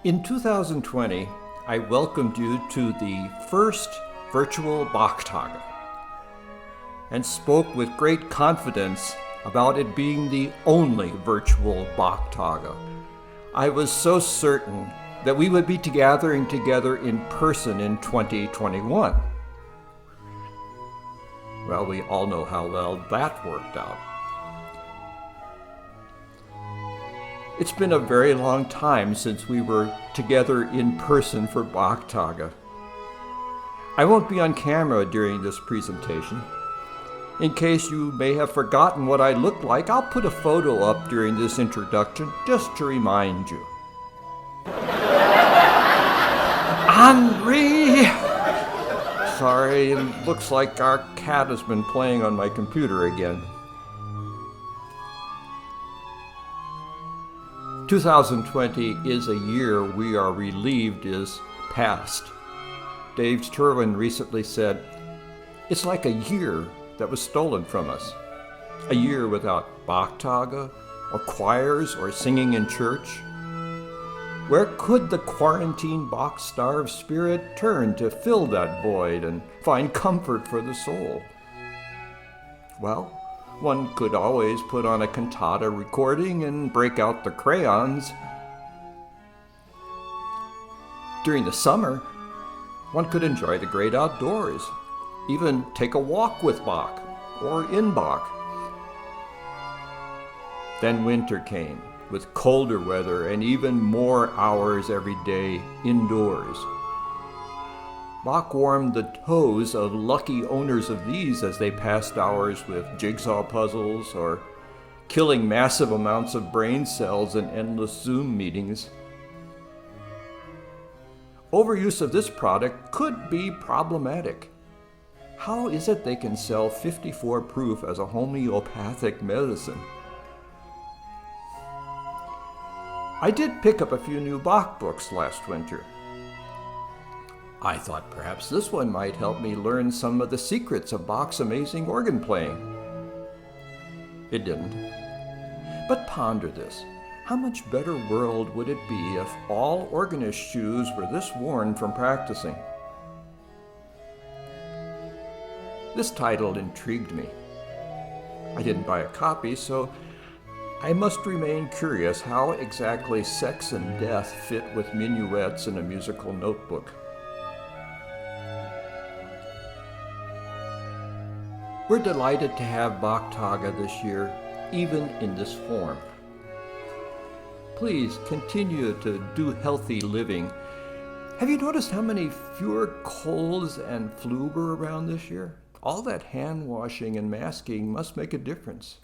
In 2020, I welcomed you to the first virtual Bach Tage and spoke with great confidence about it being the only virtual Bach Tage. I was so certain that we would be gathering together in person in 2021. Well, we all know how well that worked out. It's been a very long time since we were together in person for Bach Tage. I won't be on camera during this presentation. In case you may have forgotten what I look like, I'll put a photo up during this introduction just to remind you. Henri! Sorry, it looks like our cat has been playing on my computer again. 2020 is a year we are relieved is past. Dave Turwin recently said, "It's like a year that was stolen from us. A year without Bach Tage, or choirs, or singing in church. Where could the quarantine Bach-starved spirit turn to fill that void and find comfort for the soul? Well, one could always put on a cantata recording and break out the crayons. During the summer, one could enjoy the great outdoors, even take a walk with Bach or in Bach. Then winter came, with colder weather and even more hours every day indoors. Bach warmed the toes of lucky owners of these as they passed hours with jigsaw puzzles or killing massive amounts of brain cells in endless Zoom meetings. Overuse of this product could be problematic. How is it they can sell 54 proof as a homeopathic medicine? I did pick up a few new Bach books last winter. I thought perhaps this one might help me learn some of the secrets of Bach's amazing organ playing. It didn't. But ponder this. How much better world would it be if all organist shoes were this worn from practicing? This title intrigued me. I didn't buy a copy, so I must remain curious how exactly sex and death fit with minuets in a musical notebook. We're delighted to have Bach Tage this year, even in this form. Please continue to do healthy living. Have you noticed how many fewer colds and flu were around this year? All that hand washing and masking must make a difference.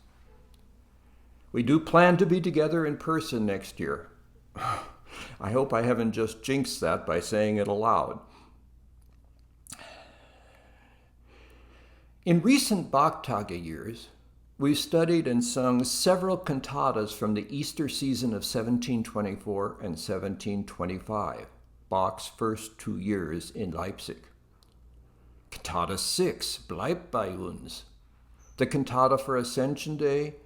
We do plan to be together in person next year. I hope I haven't just jinxed that by saying it aloud. In recent Bach Tage years, we've studied and sung several cantatas from the Easter season of 1724 and 1725, Bach's first 2 years in Leipzig. Cantata 6, Bleib bei uns, the cantata for Ascension Day,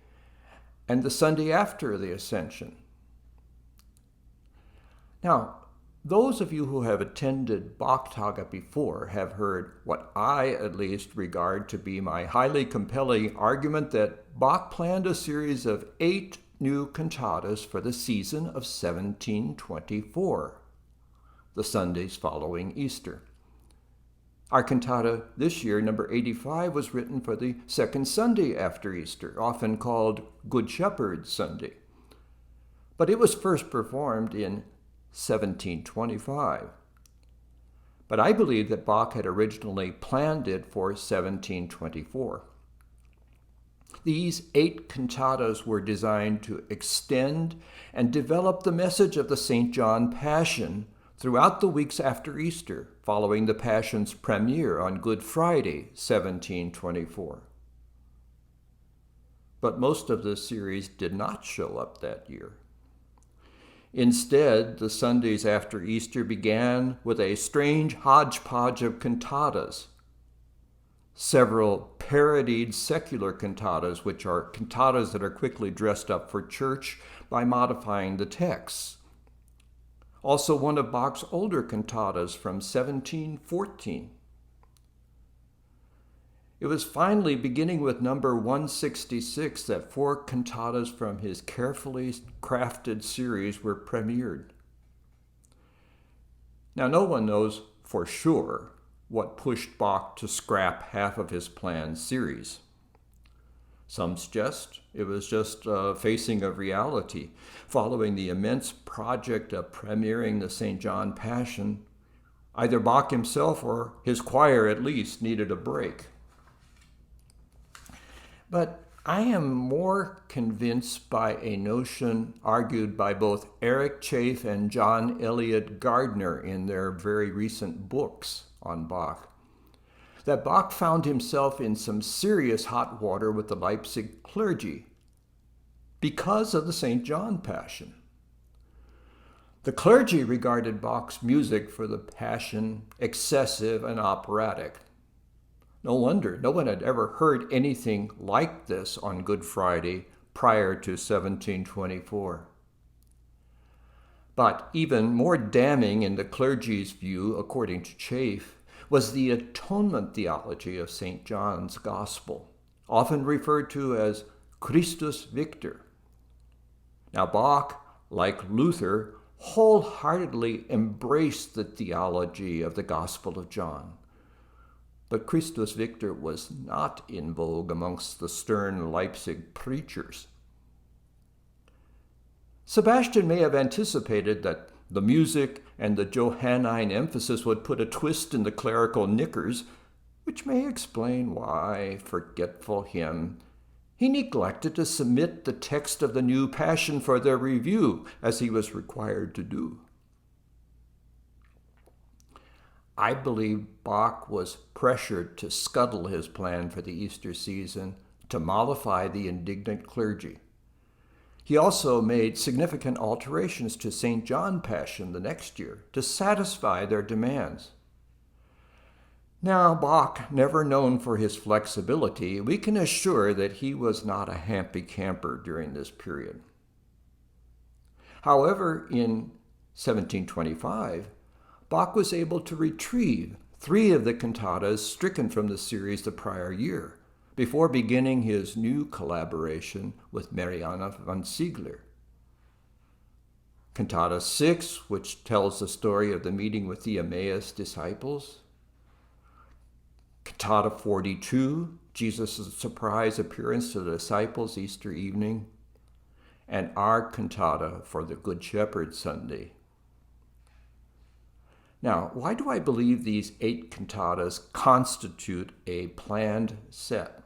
and the Sunday after the Ascension. Now, those of you who have attended Bach Tage before have heard what I at least regard to be my highly compelling argument that Bach planned a series of 8 new cantatas for the season of 1724, the Sundays following Easter. Our cantata this year, number 85, was written for the second Sunday after Easter, often called Good Shepherd Sunday. But it was first performed in 1725. But I believe that Bach had originally planned it for 1724. These 8 cantatas were designed to extend and develop the message of the St. John Passion throughout the weeks after Easter, following the Passion's premiere on Good Friday, 1724. But most of this series did not show up that year. Instead, the Sundays after Easter began with a strange hodgepodge of cantatas. Several parodied secular cantatas, which are cantatas that are quickly dressed up for church by modifying the texts. also one of Bach's older cantatas from 1714. It was finally beginning with number 166 that 4 cantatas from his carefully crafted series were premiered. Now, no one knows for sure what pushed Bach to scrap half of his planned series. Some suggest it was just facing of reality. Following the immense project of premiering the St. John Passion, either Bach himself or his choir at least needed a break. But I am more convinced by a notion argued by both Eric Chafe and John Elliott Gardner in their very recent books on Bach, that Bach found himself in some serious hot water with the Leipzig clergy because of the St. John Passion. The clergy regarded Bach's music for the Passion excessive and operatic. No wonder no one had ever heard anything like this on Good Friday prior to 1724. But even more damning in the clergy's view, according to Chafe, was the atonement theology of St. John's Gospel, often referred to as Christus Victor. Now Bach, like Luther, wholeheartedly embraced the theology of the Gospel of John. But Christus Victor was not in vogue amongst the stern Leipzig preachers. Sebastian may have anticipated that the music and the Johannine emphasis would put a twist in the clerical knickers, which may explain why, forgetful him, he neglected to submit the text of the new Passion for their review, as he was required to do. I believe Bach was pressured to scuttle his plan for the Easter season to mollify the indignant clergy. He also made significant alterations to St. John Passion the next year to satisfy their demands. Now, Bach, never known for his flexibility, we can assure that he was not a happy-camper during this period. However, in 1725, Bach was able to retrieve 3 of the cantatas stricken from the series the prior year, before beginning his new collaboration with Mariana von Ziegler. Cantata 6, which tells the story of the meeting with the Emmaus disciples. Cantata 42, Jesus' surprise appearance to the disciples Easter evening. And our cantata for the Good Shepherd Sunday. Now, why do I believe these 8 cantatas constitute a planned set?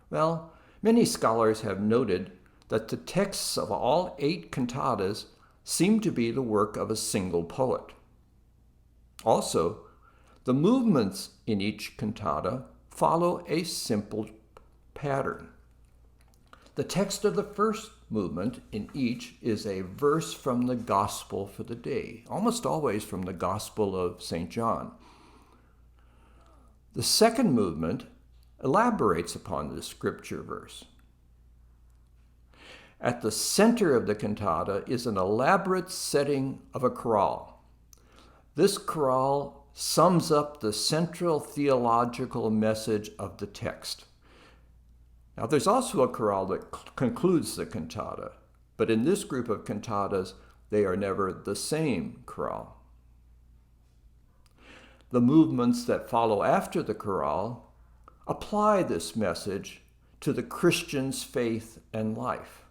Well, many scholars have noted that the texts of all 8 cantatas seem to be the work of a single poet. Also, the movements in each cantata follow a simple pattern. The text of the first movement in each is a verse from the Gospel for the day, almost always from the Gospel of St. John. The second movement elaborates upon this scripture verse. At the center of the cantata is an elaborate setting of a chorale. This chorale sums up the central theological message of the text. Now, there's also a chorale that concludes the cantata, but in this group of cantatas, they are never the same chorale. The movements that follow after the chorale apply this message to the Christian's faith and life.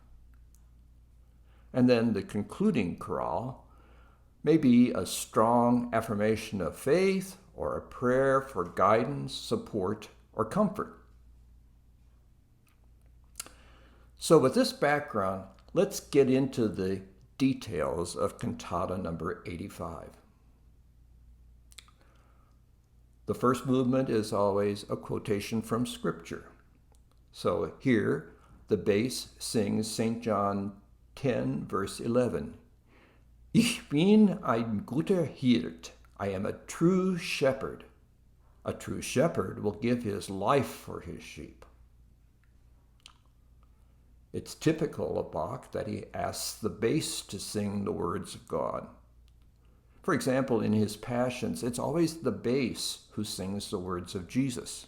And then the concluding chorale may be a strong affirmation of faith or a prayer for guidance, support, or comfort. So with this background, let's get into the details of cantata number 85. The first movement is always a quotation from Scripture. So here, the bass sings St. John 10, verse 11. Ich bin ein guter Hirt. I am a true shepherd. A true shepherd will give his life for his sheep. It's typical of Bach that he asks the bass to sing the words of God. For example, in his Passions, it's always the bass who sings the words of Jesus.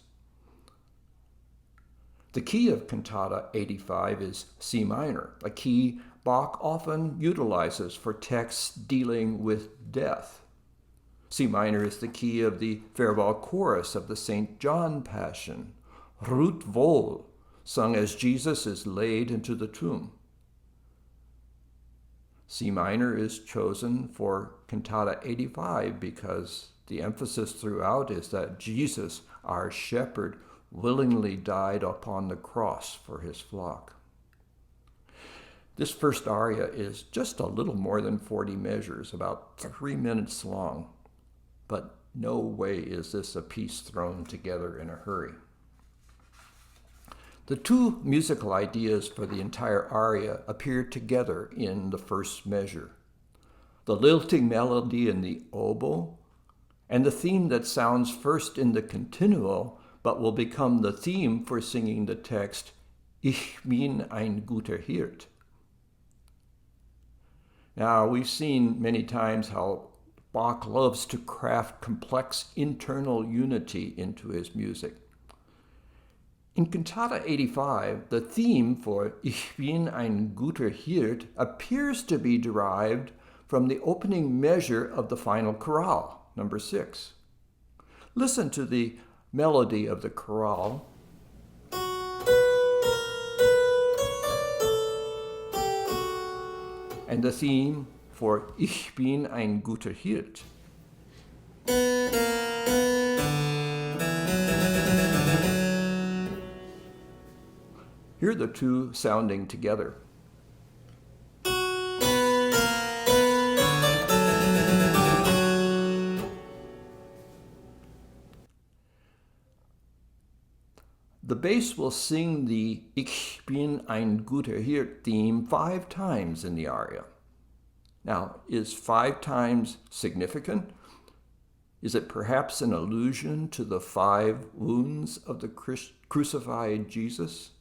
The key of Cantata 85 is C minor, a key Bach often utilizes for texts dealing with death. C minor is the key of the farewell chorus of the St. John Passion, Ruht wohl, sung as Jesus is laid into the tomb. C minor is chosen for Cantata 85 because the emphasis throughout is that Jesus, our shepherd, willingly died upon the cross for his flock. This first aria is just a little more than 40 measures, about 3 minutes long, but no way is this a piece thrown together in a hurry. The two musical ideas for the entire aria appear together in the first measure. The lilting melody in the oboe, and the theme that sounds first in the continuo, but will become the theme for singing the text, Ich bin ein guter Hirt. Now, we've seen many times how Bach loves to craft complex internal unity into his music. In Cantata 85, the theme for Ich bin ein guter Hirt appears to be derived from the opening measure of the final chorale, number 6. Listen to the melody of the chorale. And the theme for Ich bin ein guter Hirt. Hear the two sounding together. The bass will sing the Ich bin ein guter Hirt theme 5 times in the aria. Now, is 5 times significant? Is it perhaps an allusion to the 5 wounds of the crucified Jesus?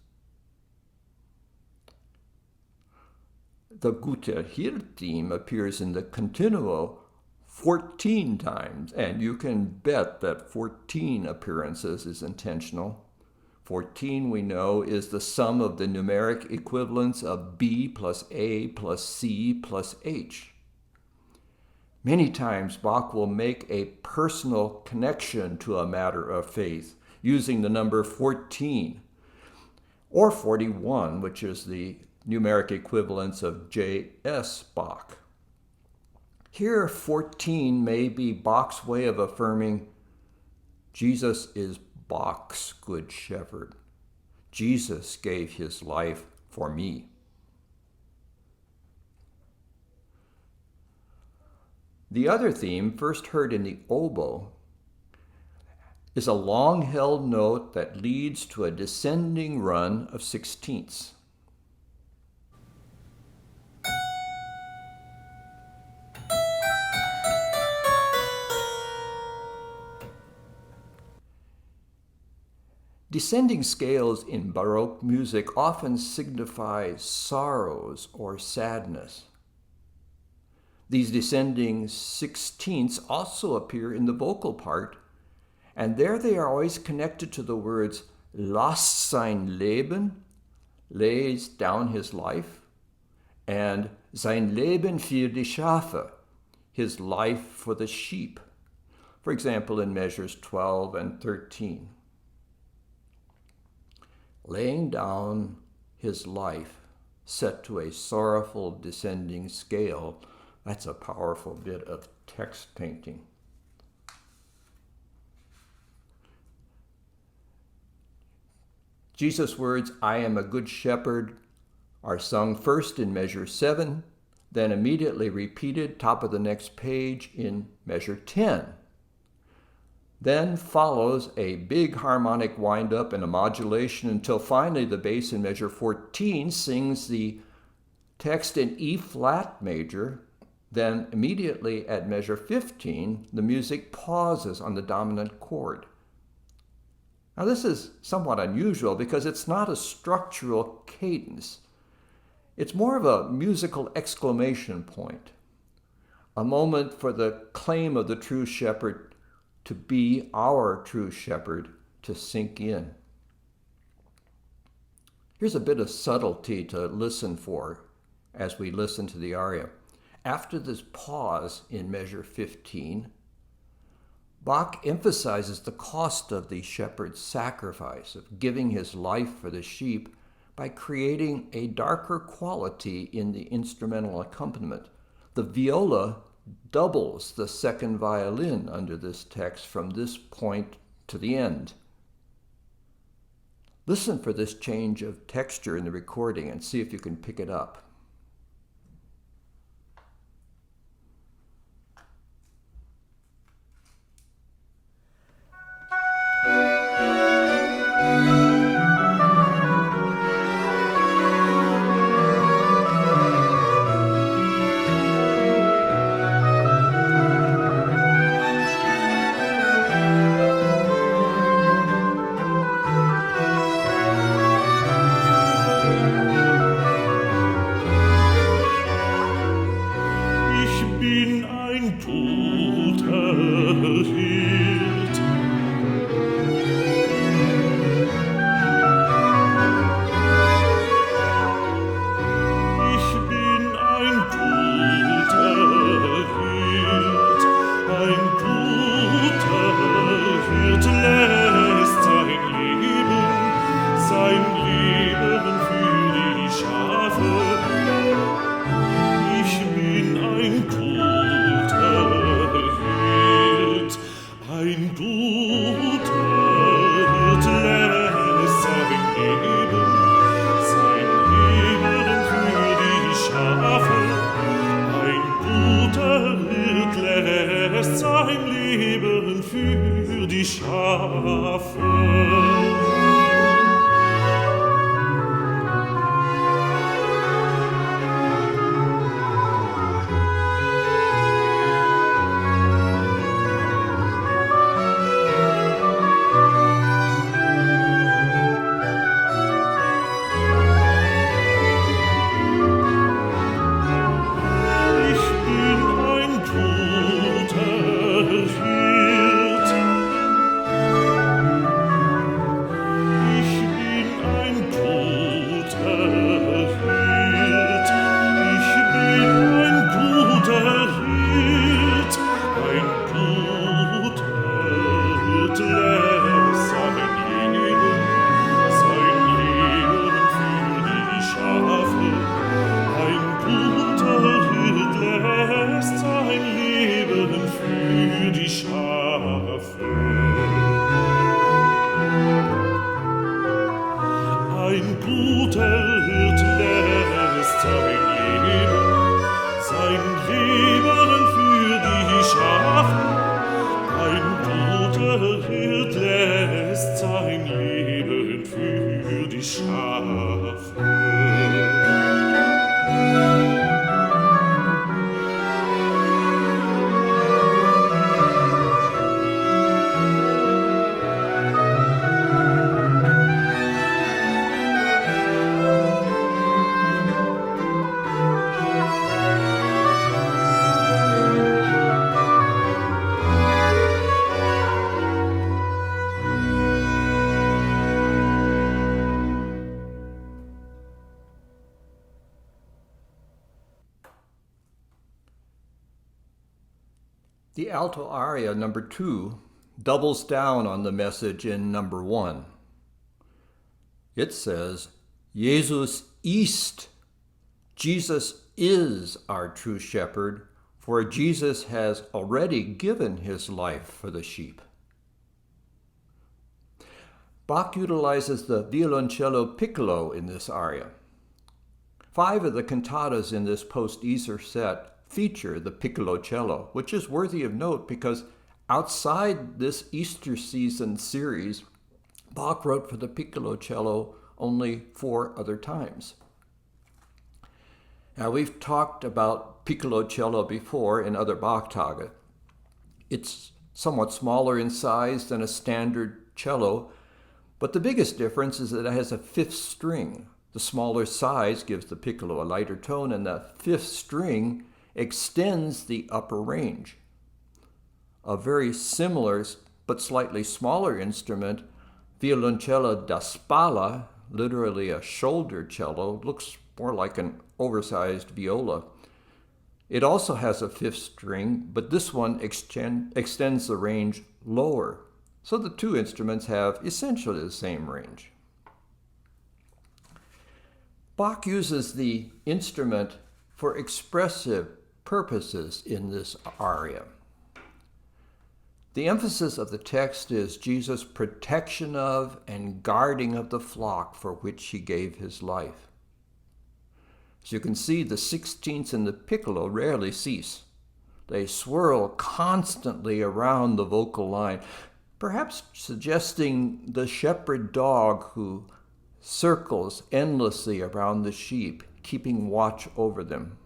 The Guter Hirt theme appears in the continuo 14 times, and you can bet that 14 appearances is intentional. 14, we know, is the sum of the numeric equivalents of B plus A plus C plus H. Many times, Bach will make a personal connection to a matter of faith using the number 14, or 41, which is the numeric equivalence of J.S. Bach. Here, 14 may be Bach's way of affirming Jesus is Bach's good shepherd. Jesus gave his life for me. The other theme, first heard in the oboe, is a long-held note that leads to a descending run of sixteenths. Descending scales in Baroque music often signify sorrows or sadness. These descending sixteenths also appear in the vocal part, and there they are always connected to the words "lass sein Leben," lays down his life, and "sein Leben für die Schafe," his life for the sheep, for example in measures 12 and 13. Laying down his life set to a sorrowful descending scale, that's a powerful bit of text painting. Jesus' words, "I am a good shepherd," are sung first in measure 7, then immediately repeated top of the next page in measure 10. Then follows a big harmonic wind-up and a modulation until finally the bass in measure 14 sings the text in E-flat major. Then immediately at measure 15, the music pauses on the dominant chord. Now this is somewhat unusual because it's not a structural cadence. It's more of a musical exclamation point. a moment for the claim of the true shepherd to be our true shepherd to sink in. Here's a bit of subtlety to listen for as we listen to the aria. After this pause in measure 15, Bach emphasizes the cost of the shepherd's sacrifice, of giving his life for the sheep, by creating a darker quality in the instrumental accompaniment. The viola doubles the second violin under this text from this point to the end. Listen for this change of texture in the recording and see if you can pick it up. The alto aria number 2 doubles down on the message in number 1. It says, Jesus ist. Jesus is our true shepherd, for Jesus has already given his life for the sheep. Bach utilizes the violoncello piccolo in this aria. 5 of the cantatas in this post-Easter set feature the piccolo cello, which is worthy of note because outside this Easter season series, Bach wrote for the piccolo cello only 4 other times. Now, we've talked about piccolo cello before in other Bach Tage. It's somewhat smaller in size than a standard cello, but the biggest difference is that it has a 5th string. The smaller size gives the piccolo a lighter tone, and the 5th string extends the upper range. A very similar but slightly smaller instrument, violoncello da spalla, literally a shoulder cello, looks more like an oversized viola. It also has a fifth string, but this one extends the range lower. So the two instruments have essentially the same range. Bach uses the instrument for expressive purposes in this aria. The emphasis of the text is Jesus' protection of and guarding of the flock for which he gave his life. As you can see, the sixteenths and the piccolo rarely cease. They swirl constantly around the vocal line, perhaps suggesting the shepherd dog who circles endlessly around the sheep, keeping watch over them.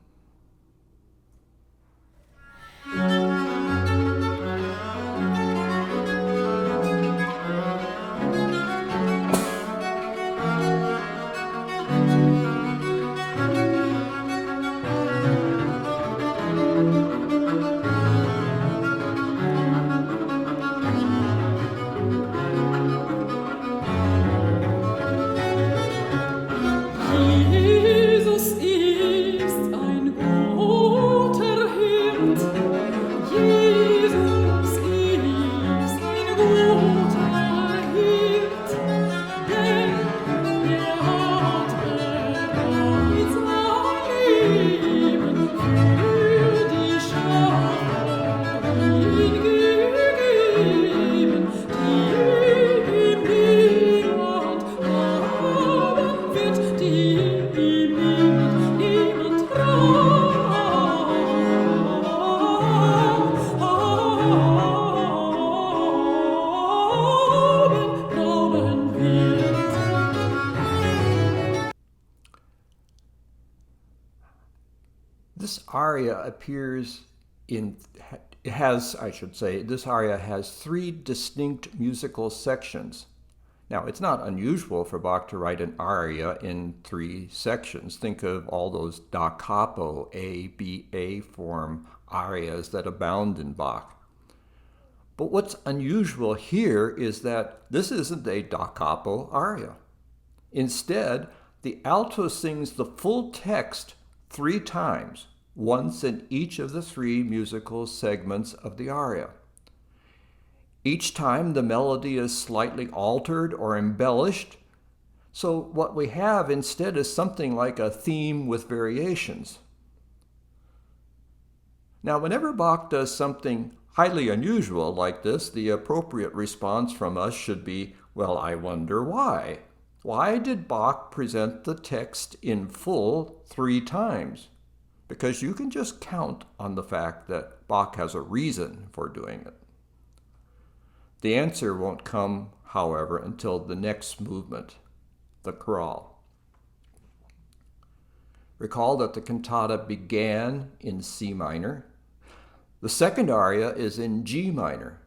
This aria this aria has three distinct musical sections. Now, it's not unusual for Bach to write an aria in three sections. Think of all those da capo, A, B, A form arias that abound in Bach. But what's unusual here is that this isn't a da capo aria. Instead, the alto sings the full text 3 times, once in each of the 3 musical segments of the aria. Each time the melody is slightly altered or embellished, so what we have instead is something like a theme with variations. Now, whenever Bach does something highly unusual like this, the appropriate response from us should be, well, I wonder why. Why did Bach present the text in full 3 times? Because you can just count on the fact that Bach has a reason for doing it. The answer won't come, however, until the next movement, the chorale. Recall that the cantata began in C minor. The second aria is in G minor.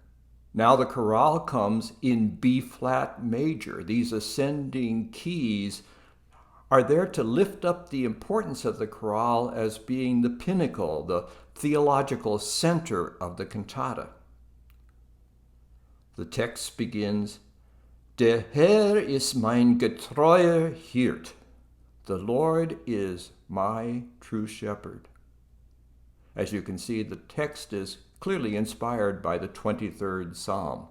Now the chorale comes in B flat major. These ascending keys are there to lift up the importance of the chorale as being the pinnacle, the theological center of the cantata. The text begins, Der Herr ist mein getreuer Hirt. The Lord is my true shepherd. As you can see, the text is clearly inspired by the 23rd Psalm.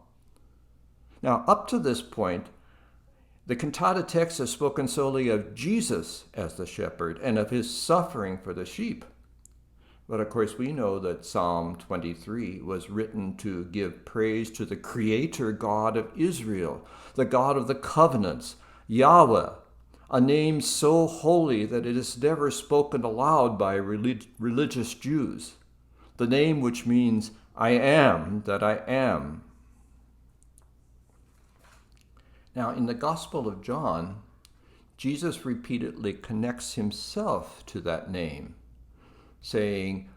Now, up to this point, the cantata text has spoken solely of Jesus as the shepherd and of his suffering for the sheep. But of course, we know that Psalm 23 was written to give praise to the Creator God of Israel, the God of the covenants, Yahweh, a name so holy that it is never spoken aloud by religious Jews, the name which means, I am that I am. Now, in the Gospel of John, Jesus repeatedly connects himself to that name, saying,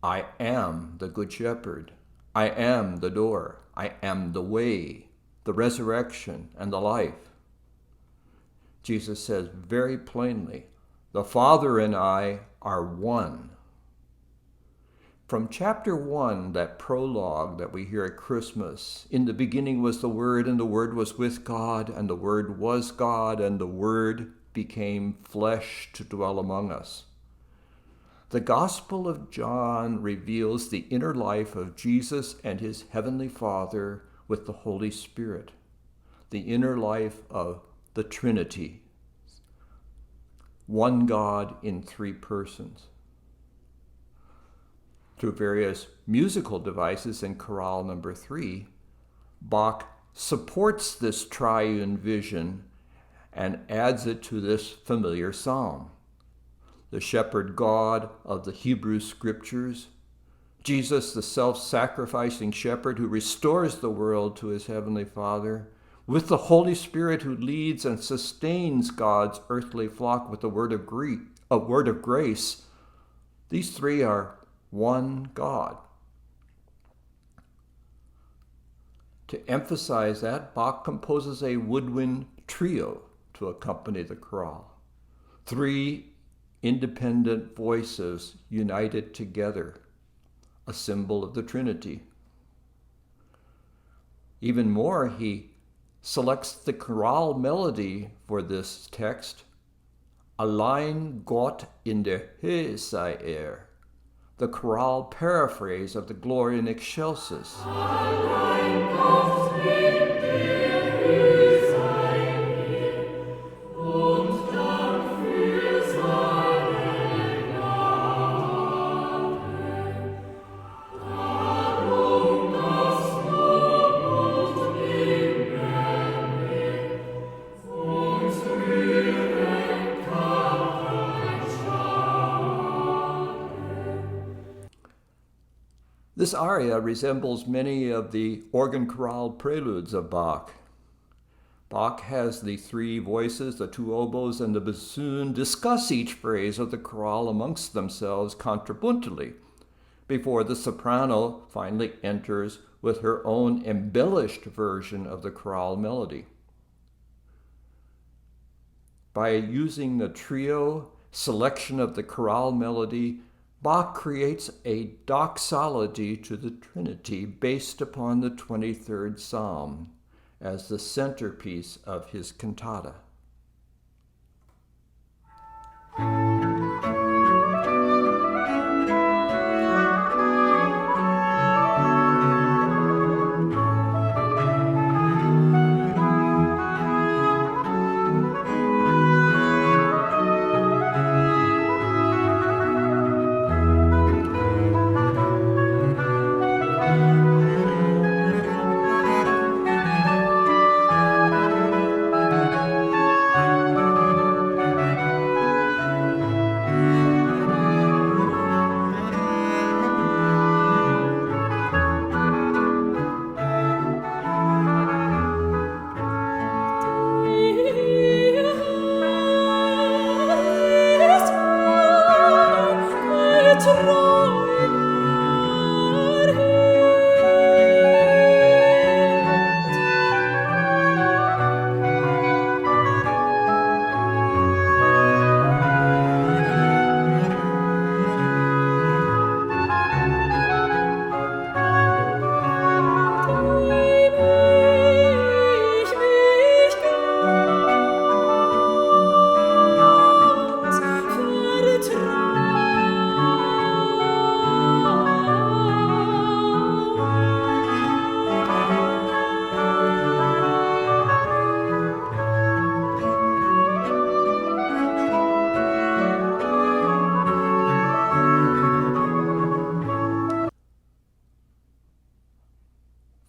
I am the Good Shepherd. I am the door. I am the way, the resurrection, and the life. Jesus says very plainly, the Father and I are one. From chapter 1, that prologue that we hear at Christmas, in the beginning was the Word, and the Word was with God, and the Word was God, and the Word became flesh to dwell among us. The Gospel of John reveals the inner life of Jesus and his heavenly Father with the Holy Spirit, the inner life of the Trinity, one God in three persons. Through various musical devices in chorale number 3, Bach supports this triune vision and adds it to this familiar psalm. The shepherd God of the Hebrew scriptures, Jesus, the self-sacrificing shepherd who restores the world to his heavenly Father, with the Holy Spirit who leads and sustains God's earthly flock with a word of grace. These three are one God. To emphasize that, Bach composes a woodwind trio to accompany the chorale. 3 independent voices united together, a symbol of the Trinity. Even more, he selects the chorale melody for this text, Allein Gott in der Höhe sei er, the chorale paraphrase of the Gloria in Excelsis. Allein Gott in der Höhe sei er, und Dank für seine Gnade. Darum das Lob und Himmel und rühren kann ein Schade. This aria resembles many of the organ chorale preludes of Bach. Bach has the 3 voices, the 2 oboes, and the bassoon discuss each phrase of the chorale amongst themselves contrapuntally, before the soprano finally enters with her own embellished version of the chorale melody. By using the trio selection of the chorale melody, Bach creates a doxology to the Trinity based upon the 23rd Psalm as the centerpiece of his cantata.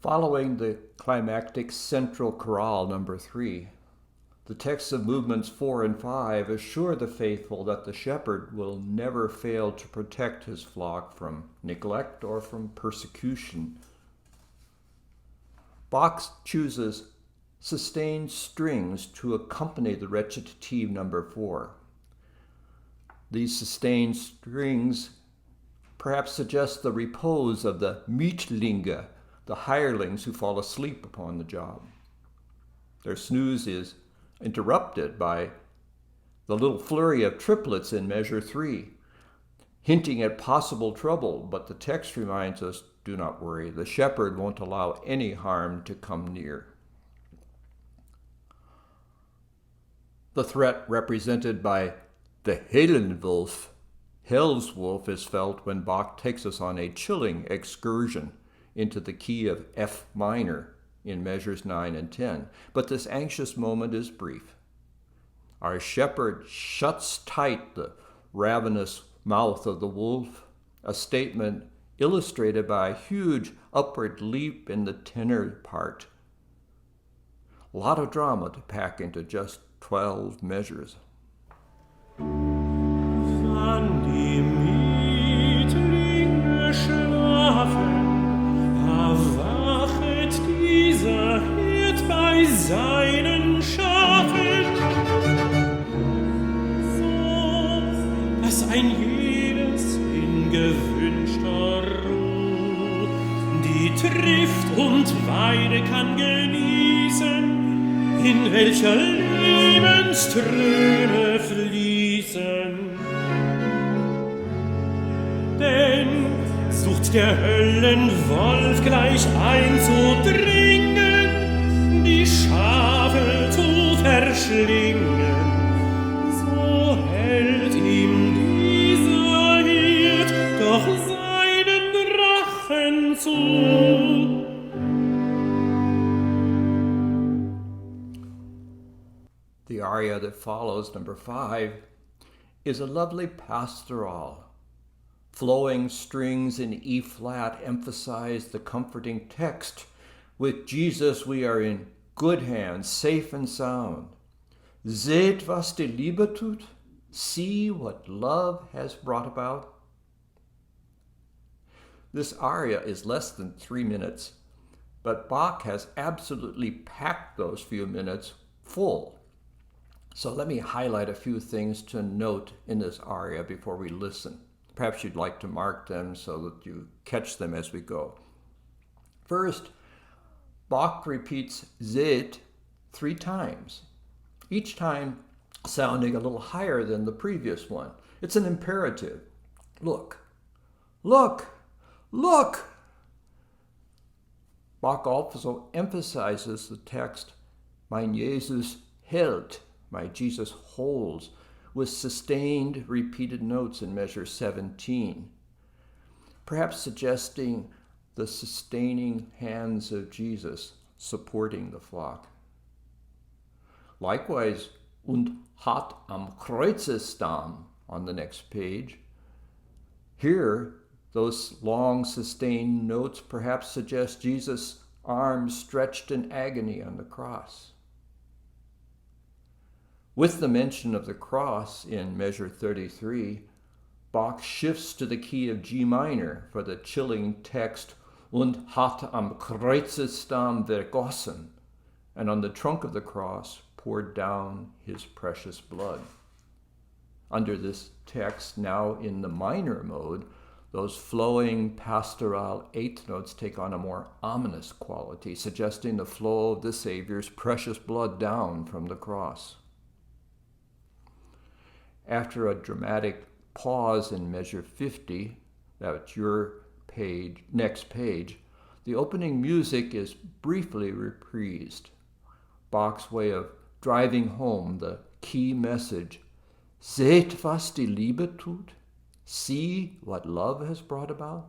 Following the climactic central chorale number 3, the texts of movements 4 and 5 assure the faithful that the shepherd will never fail to protect his flock from neglect or from persecution. Bach chooses sustained strings to accompany the recitative number 4. These sustained strings perhaps suggest the repose of the Mietlinge, the hirelings who fall asleep upon the job. Their snooze is interrupted by the little flurry of triplets in measure 3. hinting at possible trouble, but the text reminds us, do not worry. The shepherd won't allow any harm to come near. The threat represented by the Hellenwolf, Hell's wolf, is felt when Bach takes us on a chilling excursion into the key of F minor in measures 9 and 10. But this anxious moment is brief. Our shepherd shuts tight the ravenous mouth of the wolf, a statement illustrated by a huge upward leap in the tenor part. A lot of drama to pack into just 12 measures. Wann die Mietlinge schlafen, erwachet dieser Hirt bei seinen Schafen, so dass ein jedes in gewünschter Ruh die trifft und Weide kann genießen, in welcher Lebensströme fließen. Denn sucht der Höllenwolf gleich einzudringen, die Schafe zu verschlingen, so hält ihm dieser Hirt doch seinen Rachen zu. The aria that follows, number 5, is a lovely pastoral. Flowing strings in E-flat emphasize the comforting text. With Jesus we are in good hands, safe and sound. Seht, was die Liebe tut. See what love has brought about. This aria is less than 3 minutes, but Bach has absolutely packed those few minutes full. So let me highlight a few things to note in this aria before we listen. Perhaps you'd like to mark them so that you catch them as we go. First, Bach repeats seht 3 times, each time sounding a little higher than the previous one. It's an imperative. Look, look, look! Bach also emphasizes the text, mein Jesus hält, my Jesus holds, with sustained repeated notes in measure 17, perhaps suggesting the sustaining hands of Jesus supporting the flock. Likewise, und hat am Kreuzesstamm on the next page. Here, those long sustained notes perhaps suggest Jesus' arms stretched in agony on the cross. With the mention of the cross in measure 33, Bach shifts to the key of G minor for the chilling text, und hat am Kreuzesstamm vergossen, and on the trunk of the cross poured down his precious blood. Under this text, now in the minor mode, those flowing pastoral 8th notes take on a more ominous quality, suggesting the flow of the Savior's precious blood down from the cross. After a dramatic pause in measure 50, that's your page, next page, the opening music is briefly reprised. Bach's way of driving home the key message, seht, was die Liebe tut, see what love has brought about.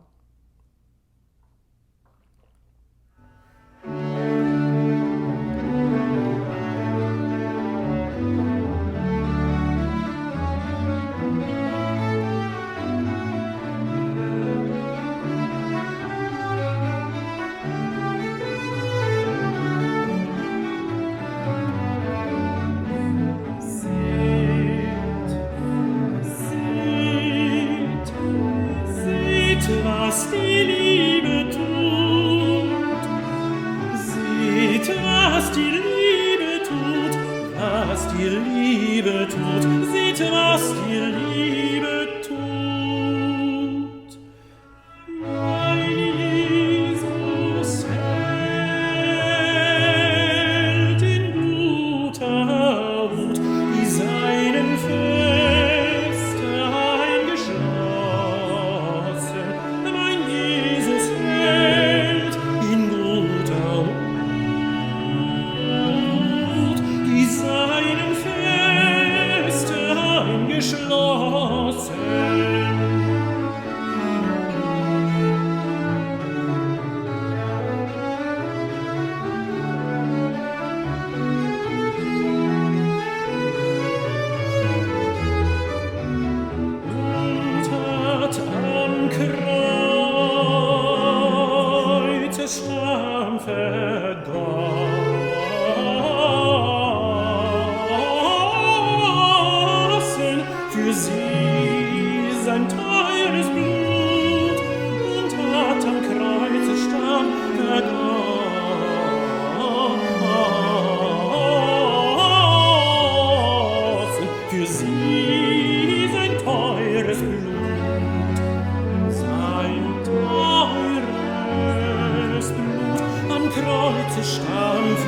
Seinen Feste eingeschlagen.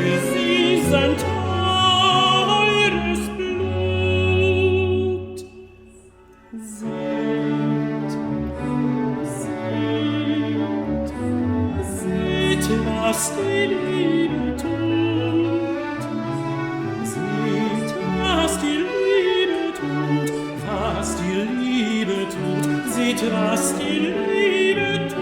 für sie sein teures Blut. Seht, seht, was die Liebe tut. Seht, was die Liebe tut, was die Liebe tut. Seht, was die Liebe tut.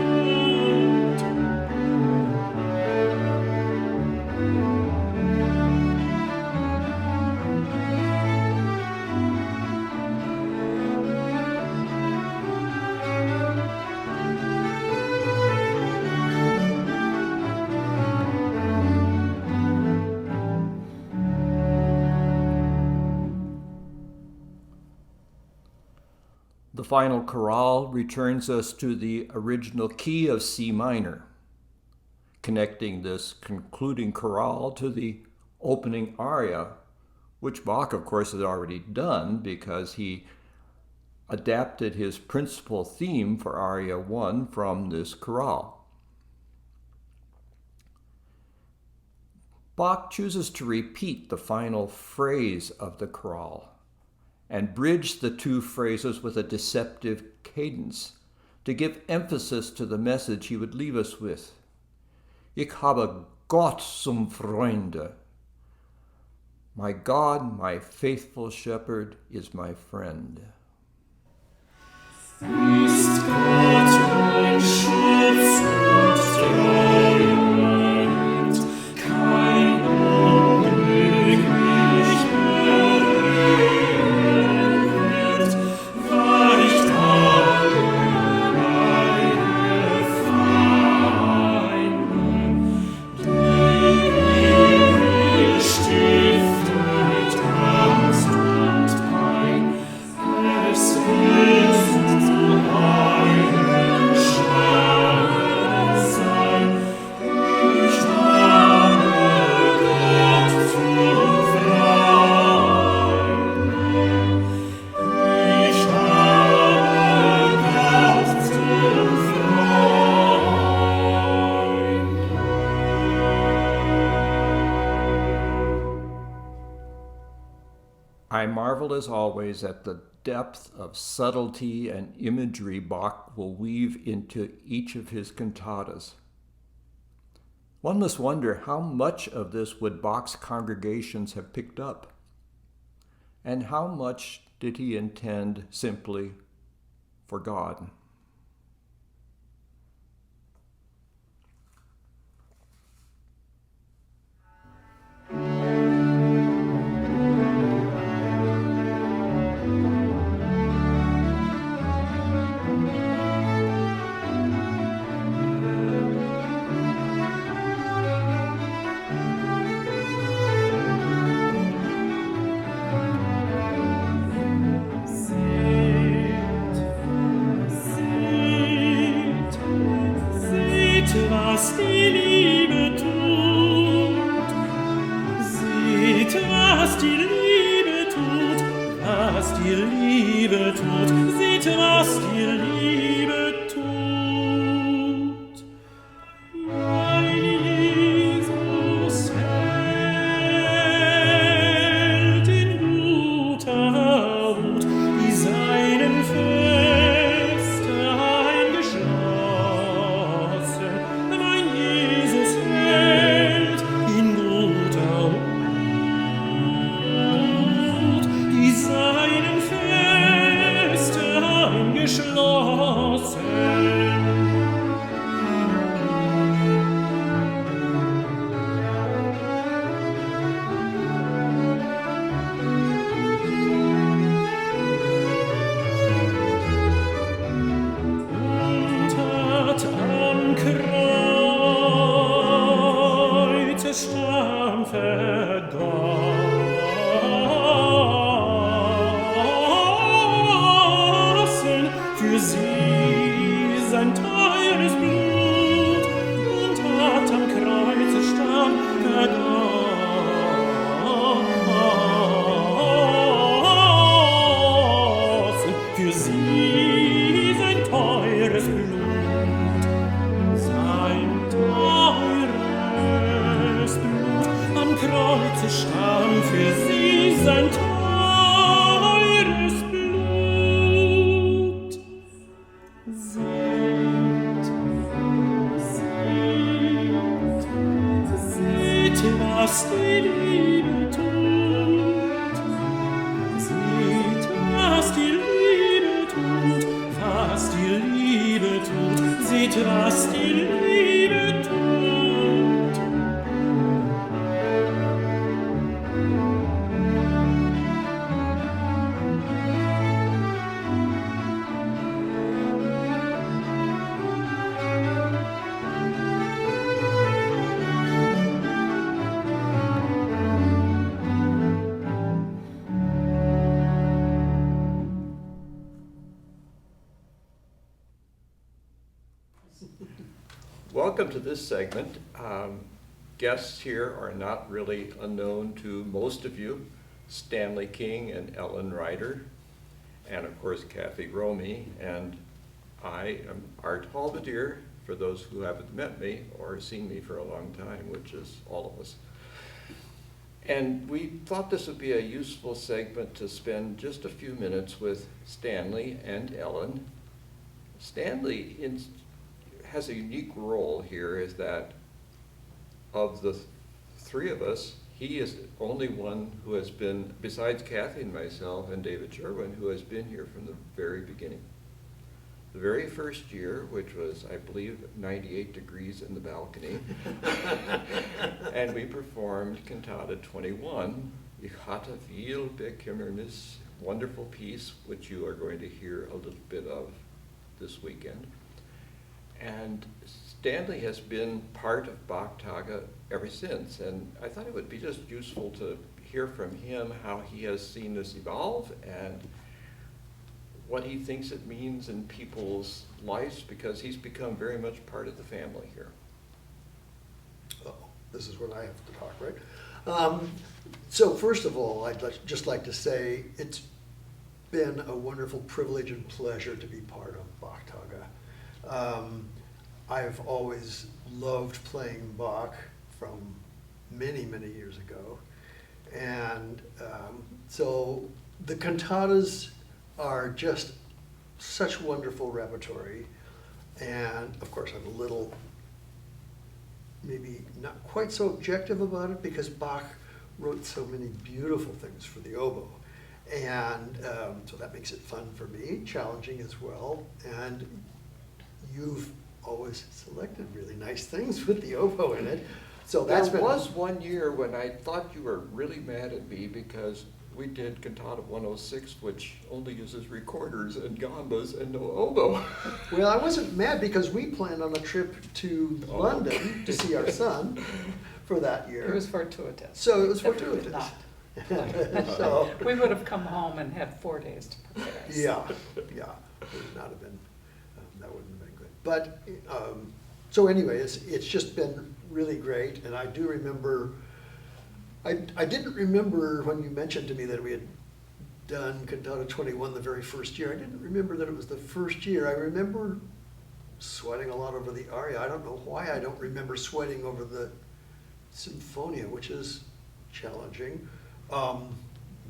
The final chorale returns us to the original key of C minor, connecting this concluding chorale to the opening aria, which Bach, of course, had already done because he adapted his principal theme for aria 1 from this chorale. Bach chooses to repeat the final phrase of the chorale and bridge the two phrases with a deceptive cadence to give emphasis to the message he would leave us with. Ich habe Gott zum Freunde. My God, my faithful shepherd, is my friend. Ist Gott mein Schutz und Freund, kein Unglück mich berühren wird, weicht alle meine Feinde, die mir stiftet Angst und Pein, es wird zu einem Schaden sein. Ich habe Gott zum Freund. Ich habe Gott zum Freund. I marvel as always at the depth of subtlety and imagery Bach will weave into each of his cantatas. One must wonder how much of this would Bach's congregations have picked up, and how much did he intend simply for God. Was die Liebe tut, seht, was die Liebe tut, was die Liebe tut, seht, was die Liebe tut. Mein Jesus hält in guter Hut die Seinen fest eingeschlossen. Mein Jesus stolze Stamm für sie sein teures Blut. Seht, seht, was die Liebe tut. Seht, was die Liebe tut, was die Liebe tut. Seht, was die Liebe tut. Welcome to this segment. Guests here are not really unknown to most of you. Stanley King and Ellen Ryder, and of course Kathy Romey, and I am Art Halbardier, for those who haven't met me or seen me for a long time, which is all of us. And we thought this would be a useful segment to spend just a few minutes with Stanley and Ellen. Stanley has a unique role here, is that of the three of us, he is the only one who has been, besides Kathy and myself and David Sherwin, who has been here from the very beginning. The very first year, which was, I believe, 98 degrees in the balcony, and we performed Cantata 21, Ich hatte viel Bekümmernis, wonderful piece, which you are going to hear a little bit of this weekend. And Stanley has been part of Bach Tage ever since, and I thought it would be just useful to hear from him how he has seen this evolve and what he thinks it means in people's lives, because he's become very much part of the family here. Oh, this is when I have to talk, right? So first of all, I'd just like to say it's been a wonderful privilege and pleasure to be part of Bach Tage. I've always loved playing Bach from many, many years ago. And so the cantatas are just such wonderful repertory. And of course, I'm a little, maybe not quite so objective about it, because Bach wrote so many beautiful things for the oboe. And so that makes it fun for me, challenging as well. And you've always selected really nice things with the oboe in it. So that's There was one year when I thought you were really mad at me because we did Cantata 106, which only uses recorders and gambas and no oboe. Well, I wasn't mad because we planned on a trip to London to see our son for that year. It was fortuitous. So it was That we fortuitous. did not. So, We would have come home and had 4 days to prepare us. yeah, it would not have been, that wouldn't have been good. But, so anyway, it's just been really great, and I do remember, I didn't remember when you mentioned to me that we had done Cantata 21 the very first year. I didn't remember that it was the first year. I remember sweating a lot over the aria. I don't know why I don't remember sweating over the Sinfonia, which is challenging.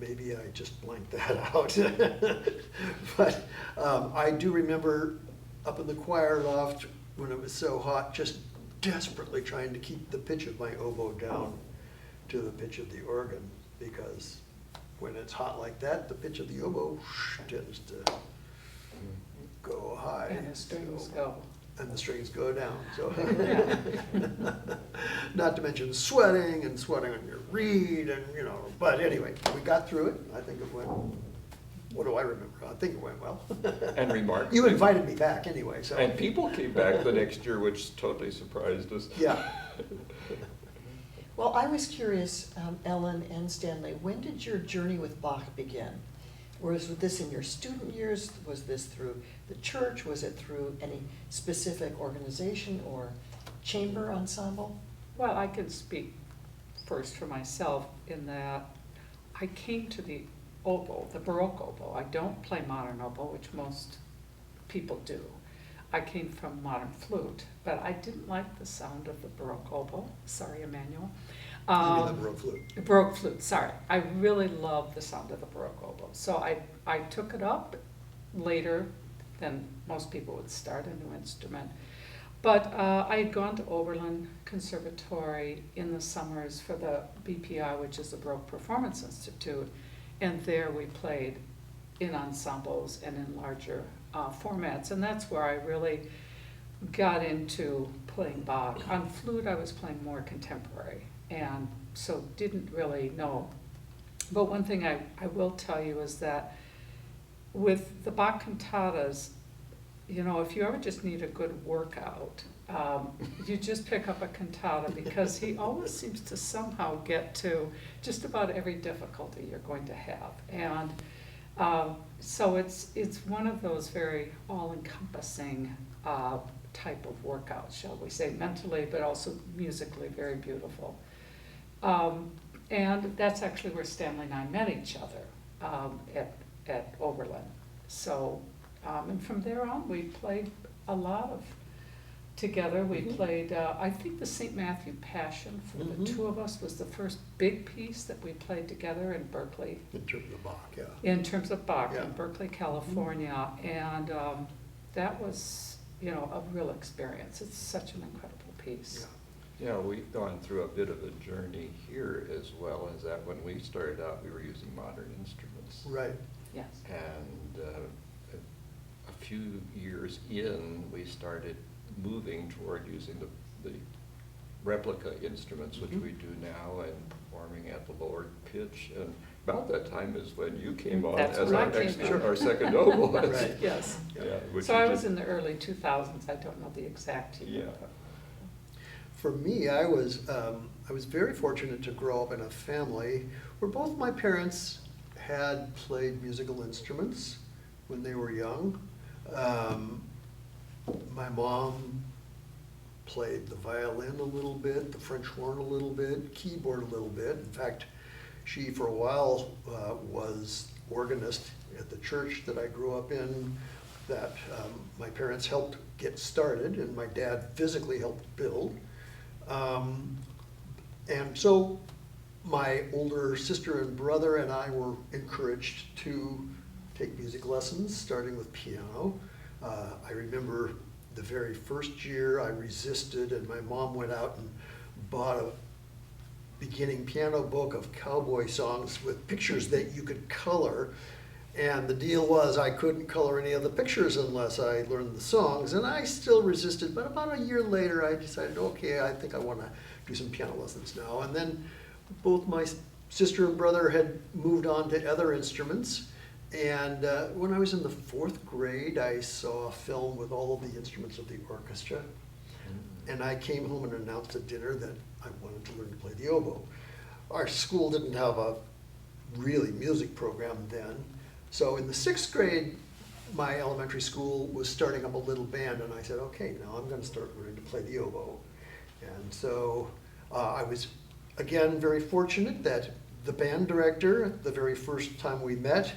Maybe I just blanked that out. But I do remember up in the choir loft when it was so hot, just desperately trying to keep the pitch of my oboe down to the pitch of the organ, because when it's hot like that, the pitch of the oboe tends to go high. And the strings go. And the strings go down, so. Yeah. Not to mention sweating and sweating on your reed and, but anyway, we got through it. I think it went, what do I remember? I think it went well. And remarkably. You invited me back anyway, so. And people came back the next year, which totally surprised us. Yeah. Well, I was curious, Ellen and Stanley, when did your journey with Bach begin? Was this in your student years? Was this through the church? Was it through any specific organization or chamber ensemble? Well, I can speak first for myself in that I came to the oboe, the Baroque oboe. I don't play modern oboe, which most people do. I came from modern flute, but I didn't like the sound of the Baroque oboe. Sorry, Emmanuel. You mean the Baroque flute? Baroque flute, sorry. I really love the sound of the Baroque oboe. So I took it up later than most people would start a new instrument. But I had gone to Oberlin Conservatory in the summers for the BPI, which is the Baroque Performance Institute, and there we played in ensembles and in larger formats, and that's where I really got into playing Bach. On flute, I was playing more contemporary, and so didn't really know. But one thing I will tell you is that with the Bach cantatas, you know, if you ever just need a good workout, you just pick up a cantata, because he always seems to somehow get to just about every difficulty you're going to have. And so it's one of those very all-encompassing type of workouts, shall we say, mentally, but also musically very beautiful. And that's actually where Stanley and I met each other, at Oberlin. So, and from there on, we played a lot of together. We played, I think the St. Matthew Passion for the two of us was the first big piece that we played together in Berkeley. In terms of Bach, yeah. In terms of Bach, Yeah. in Berkeley, California. And that was, you know, a real experience. It's such an incredible piece. Yeah. Yeah, we've gone through a bit of a journey here as well, as that when we started out, we were using modern instruments. Right. Yes. And a few years in, we started moving toward using the replica instruments, which we do now, and performing at the lower pitch. And about that time is when you came on That's as when I our, came in. our second oboist. Right. Yes. Yeah, which So you I did- was in the early 2000s. I don't know the exact year. Yeah. For me, I was very fortunate to grow up in a family where both my parents had played musical instruments when they were young. My mom played the violin a little bit, the French horn a little bit, keyboard a little bit. In fact, she for a while was organist at the church that I grew up in, that my parents helped get started, and my dad physically helped build. And so my older sister and brother and I were encouraged to take music lessons, starting with piano. I remember the very first year I resisted, and my mom went out and bought a beginning piano book of cowboy songs with pictures that you could color. And the deal was I couldn't color any of the pictures unless I learned the songs, and I still resisted. But about a year later, I decided, okay, I think I want to do some piano lessons now. And then both my sister and brother had moved on to other instruments. And when I was in the 4th grade, I saw a film with all of the instruments of the orchestra. And I came home and announced at dinner that I wanted to learn to play the oboe. Our school didn't have a really music program then. So in the 6th grade, my elementary school was starting up a little band, and I said, okay, now I'm going to start learning to play the oboe. And so I was, again, very fortunate that the band director, the very first time we met,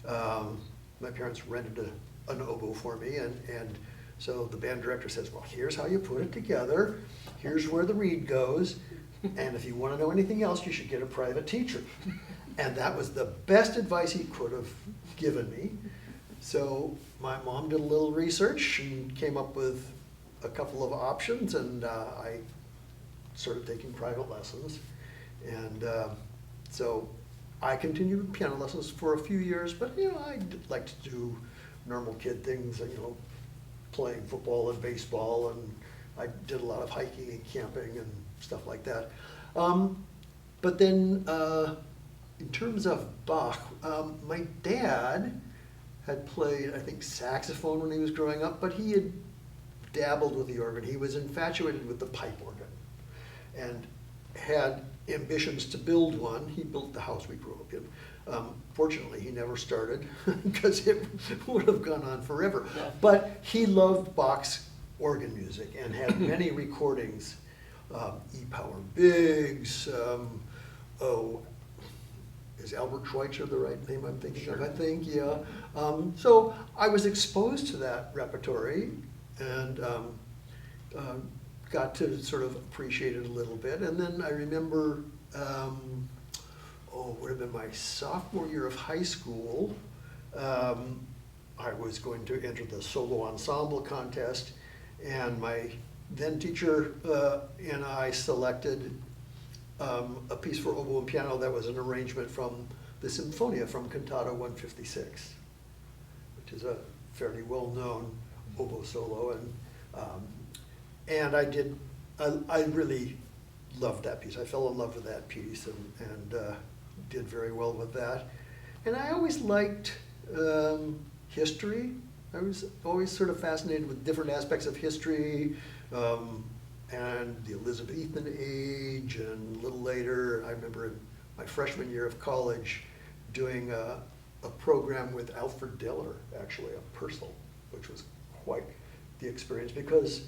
my parents rented an oboe for me, and so the band director says, well, here's how you put it together, here's where the reed goes, and if you want to know anything else, you should get a private teacher. And that was the best advice he could have given me. So my mom did a little research and came up with a couple of options, and I started taking private lessons. And so I continued with piano lessons for a few years, but you know, I like to do normal kid things, you know, playing football and baseball, and I did a lot of hiking and camping and stuff like that. But then in terms of Bach, my dad had played, I think, saxophone when he was growing up, but he had dabbled with the organ. He was infatuated with the pipe organ and had ambitions to build one. He built the house we grew up in. Fortunately, he never started because it would have gone on forever. Yeah. But he loved Bach's organ music and had many recordings, E-Power Biggs, is Albert Schweitzer the right name I'm thinking of? I think, yeah. So I was exposed to that repertory and got to sort of appreciate it a little bit. And then I remember, it would have been my sophomore year of high school. I was going to enter the solo ensemble contest, and my then teacher and I selected a piece for oboe and piano that was an arrangement from the Sinfonia from Cantata 156, which is a fairly well-known oboe solo. And I really loved that piece. I fell in love with that piece and did very well with that. And I always liked history. I was always sort of fascinated with different aspects of history, and the Elizabethan age, and a little later, I remember in my freshman year of college doing a program with Alfred Deller, actually, on Purcell, which was quite the experience, because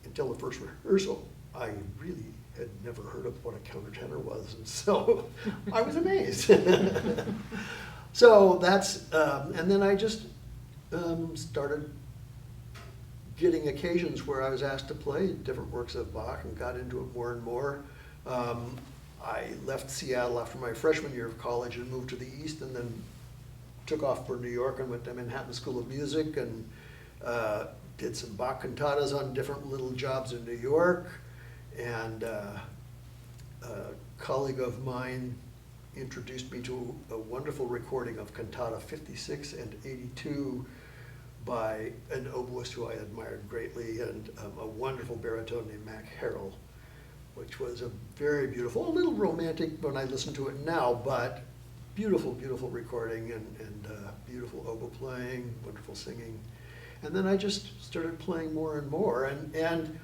until the first rehearsal, I really had never heard of what a countertenor was, and so I was amazed. So that's, and then I just started getting occasions where I was asked to play different works of Bach and got into it more and more. I left Seattle after my freshman year of college and moved to the East, and then took off for New York and went to Manhattan School of Music and did some Bach cantatas on different little jobs in New York. And a colleague of mine introduced me to a wonderful recording of Cantata 56 and 82 by an oboist who I admired greatly, and a wonderful baritone named Mac Harrell, which was a very beautiful, a little romantic when I listen to it now, but beautiful, beautiful recording, and beautiful oboe playing, wonderful singing. And then I just started playing more and more, and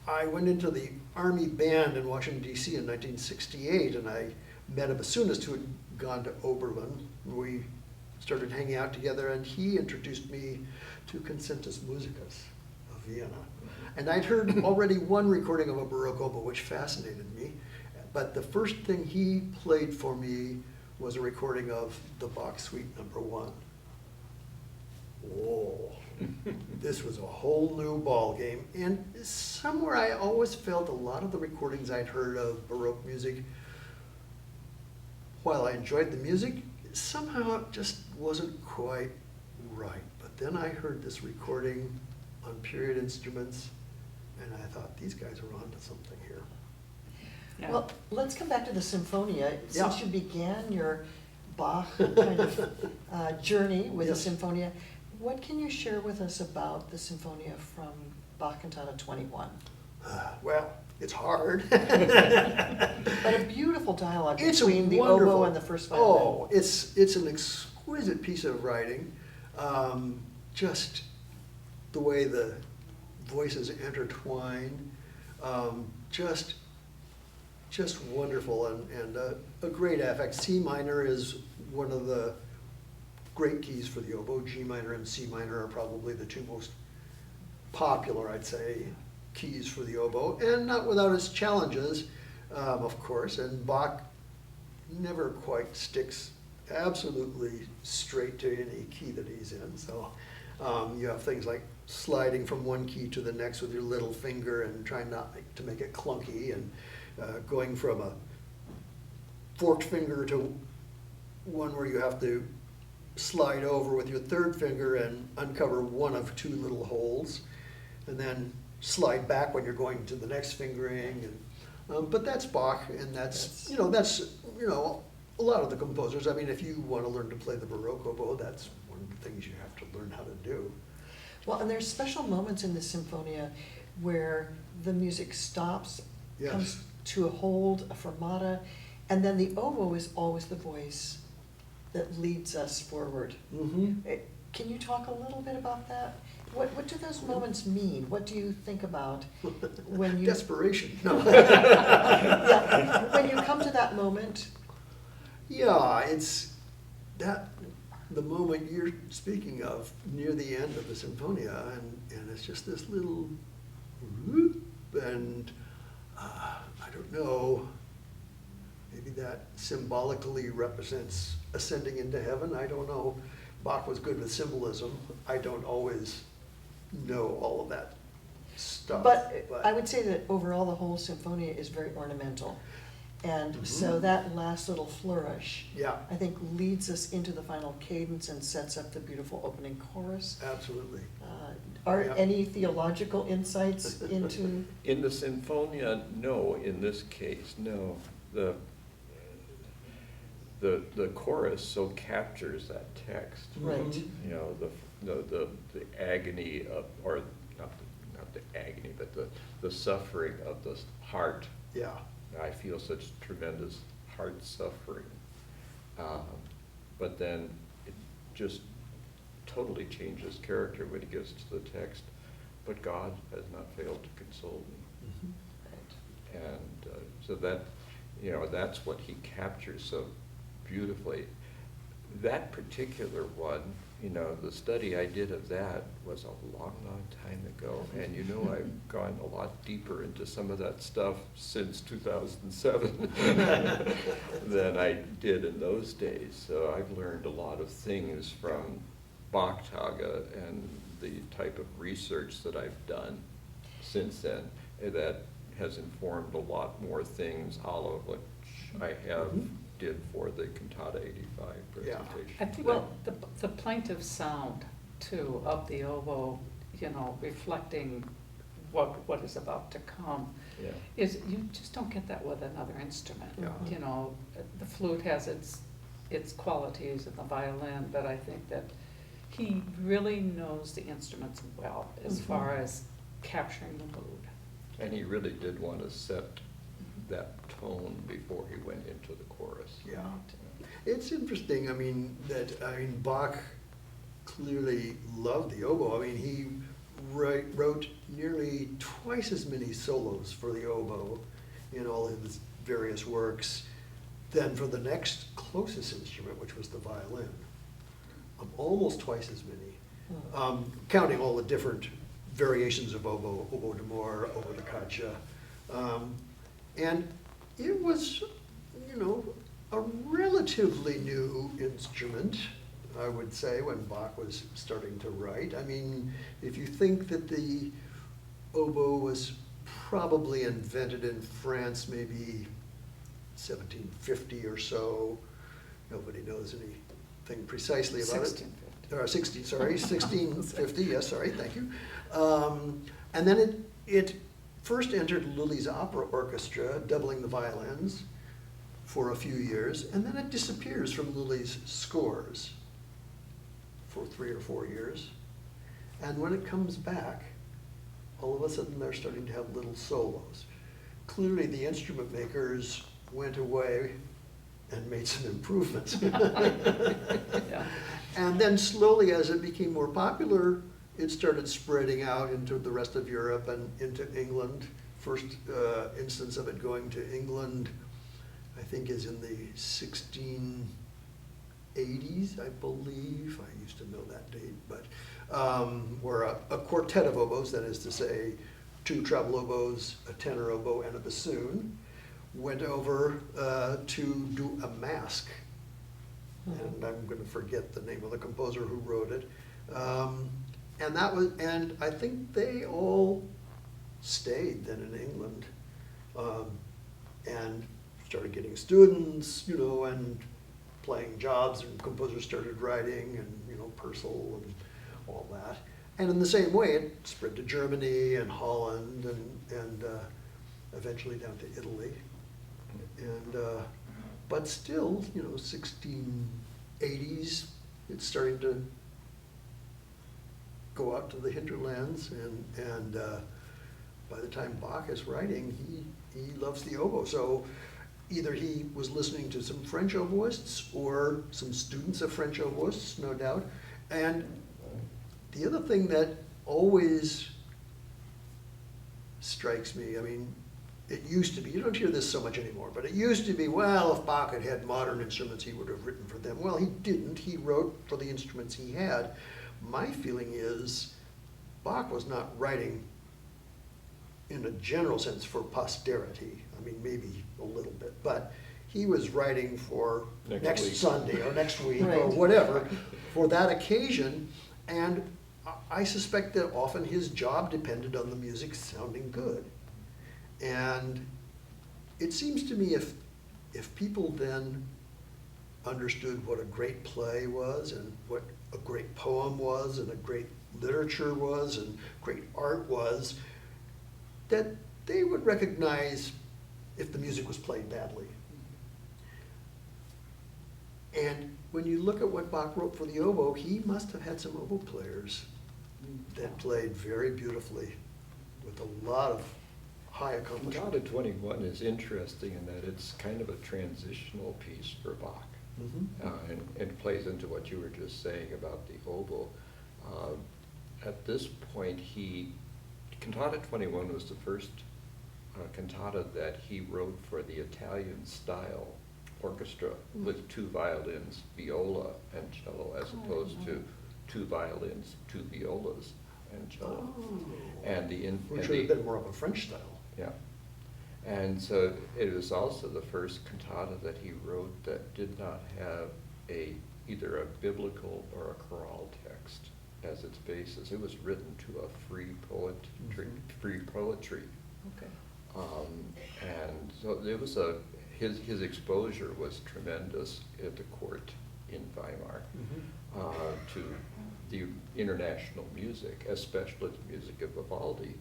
I went into the Army Band in Washington, D.C. in 1968, and I met a bassoonist who had gone to Oberlin. We started hanging out together, and he introduced me to Concentus Musicus of Vienna. And I'd heard already one recording of a Baroque oboe, which fascinated me. But the first thing he played for me was a recording of the Bach Suite No. 1. Whoa. This was a whole new ball game. And somewhere I always felt a lot of the recordings I'd heard of Baroque music, while I enjoyed the music, somehow it just wasn't quite right. But then I heard this recording on period instruments, and I thought, these guys are onto something here. Yeah. Well, let's come back to the Sinfonia. Yeah. Since you began your Bach kind of journey with Yes. the Sinfonia, what can you share with us about the Sinfonia from Bach Cantata 21? Well, it's hard. But a beautiful dialogue It's between the wonderful. oboe and the first violin. Oh, it's an exquisite piece of writing. Just the way the voices intertwine, just wonderful, and a great affect. C minor is one of the great keys for the oboe. G minor and C minor are probably the two most popular, I'd say, keys for the oboe, and not without its challenges, of course. And Bach never quite sticks absolutely straight to any key that he's in. So you have things like sliding from one key to the next with your little finger and trying not to make it clunky, and going from a forked finger to one where you have to slide over with your third finger and uncover one of two little holes, and then slide back when you're going to the next fingering. And but that's Bach, and that's a lot of the composers. I mean, if you want to learn to play the Baroque oboe, that's one of the things you have to learn how to do. Well, and there's special moments in the Sinfonia where the music stops, Yes. comes to a hold, a fermata, and then the oboe is always the voice that leads us forward. Mm-hmm. Can you talk a little bit about that? What do those moments mean? What do you think about when you... Desperation. No. Yeah, when you come to that moment? Yeah, it's that the moment you're speaking of near the end of the Sinfonia, and it's just this little whoop, and I don't know, maybe that symbolically represents ascending into heaven. I don't know. Bach was good with symbolism. I don't always know all of that stuff. But I would say that overall, the whole Sinfonia is very ornamental. And so that last little flourish, Yeah, I think, leads us into the final cadence and sets up the beautiful opening chorus. absolutely. Are Yeah. any theological insights into, In the Sinfonia, no, in this case, no. The chorus so captures that text. right? You know, the agony of, or not the agony, but the suffering of the heart. Yeah, I feel such tremendous heart suffering. But then it just totally changes character when he gets to the text. But God has not failed to console me. And so that, you know, that's what he captures so beautifully. That particular one, you know, the study I did of that was a long, long time ago. And you know, I've gone a lot deeper into some of that stuff since 2007 than I did in those days. So I've learned a lot of things from Bach Tage and the type of research that I've done since then that has informed a lot more things, all of which I have did for the Cantata 85 Yeah. presentation. I think Well- the plaintive sound too of the oboe, you know, reflecting what is about to come, Yeah. is, you just don't get that with another instrument. Yeah. You know, the flute has its qualities and the violin, but I think that he really knows the instruments well as far as capturing the mood. And he really did want to set that tone before he went into the chorus. yeah. It's interesting, Bach clearly loved the oboe. I mean, he wrote nearly twice as many solos for the oboe in all his various works than for the next closest instrument, which was the violin. Almost twice as many, counting all the different variations of oboe, oboe d'amore, oboe da caccia. And it was, you know, a relatively new instrument, I would say, when Bach was starting to write. I mean, if you think that the oboe was probably invented in France maybe 1750 or so, nobody knows anything precisely about it. 1650, yes, sorry, thank you. And then it first entered Lully's opera orchestra, doubling the violins for a few years, and then it disappears from Lully's scores for 3 or 4 years. And when it comes back, all of a sudden they're starting to have little solos. Clearly the instrument makers went away and made some improvements. Yeah. And then slowly, as it became more popular, it started spreading out into the rest of Europe and into England. First instance of it going to England, I think, is in the 1680s, I believe. I used to know that date, but where a quartet of oboes, that is to say, 2 treble oboes, a tenor oboe, and a bassoon, went over to do a masque. And I'm going to forget the name of the composer who wrote it. And I think they all stayed then in England and started getting students, you know, and playing jobs, and composers started writing, and, you know, Purcell and all that. And in the same way, it spread to Germany and Holland and eventually down to Italy. And but still, you know, 1680s, it's starting to go out to the hinterlands, and by the time Bach is writing, he loves the oboe. So either he was listening to some French oboists or some students of French oboists, no doubt. And the other thing that always strikes me, I mean, it used to be, you don't hear this so much anymore, but it used to be, well, if Bach had had modern instruments, he would have written for them. Well, he didn't. He wrote for the instruments he had. My feeling is Bach was not writing in a general sense for posterity. I mean, maybe a little bit, but he was writing for next week. Sunday or next week or Right. whatever for that occasion. And I suspect that often his job depended on the music sounding good. And it seems to me if people then understood what a great play was and what a great poem was and a great literature was and great art was, that they would recognize if the music was played badly. And when you look at what Bach wrote for the oboe, he must have had some oboe players that played very beautifully with a lot of high accomplishment. Cantata 21 is interesting in that it's kind of a transitional piece for Bach. And plays into what you were just saying about the oboe. At this point, Cantata 21 was the first cantata that he wrote for the Italian style orchestra with two violins, viola, and cello, as opposed to two violins, two violas, and cello. And Which would have been more of a French style. Yeah. And so it was also the first cantata that he wrote that did not have either a biblical or a chorale text as its basis. It was written to a free poetry. Okay. And so it was his exposure was tremendous at the court in Weimar to the international music, especially the music of Vivaldi.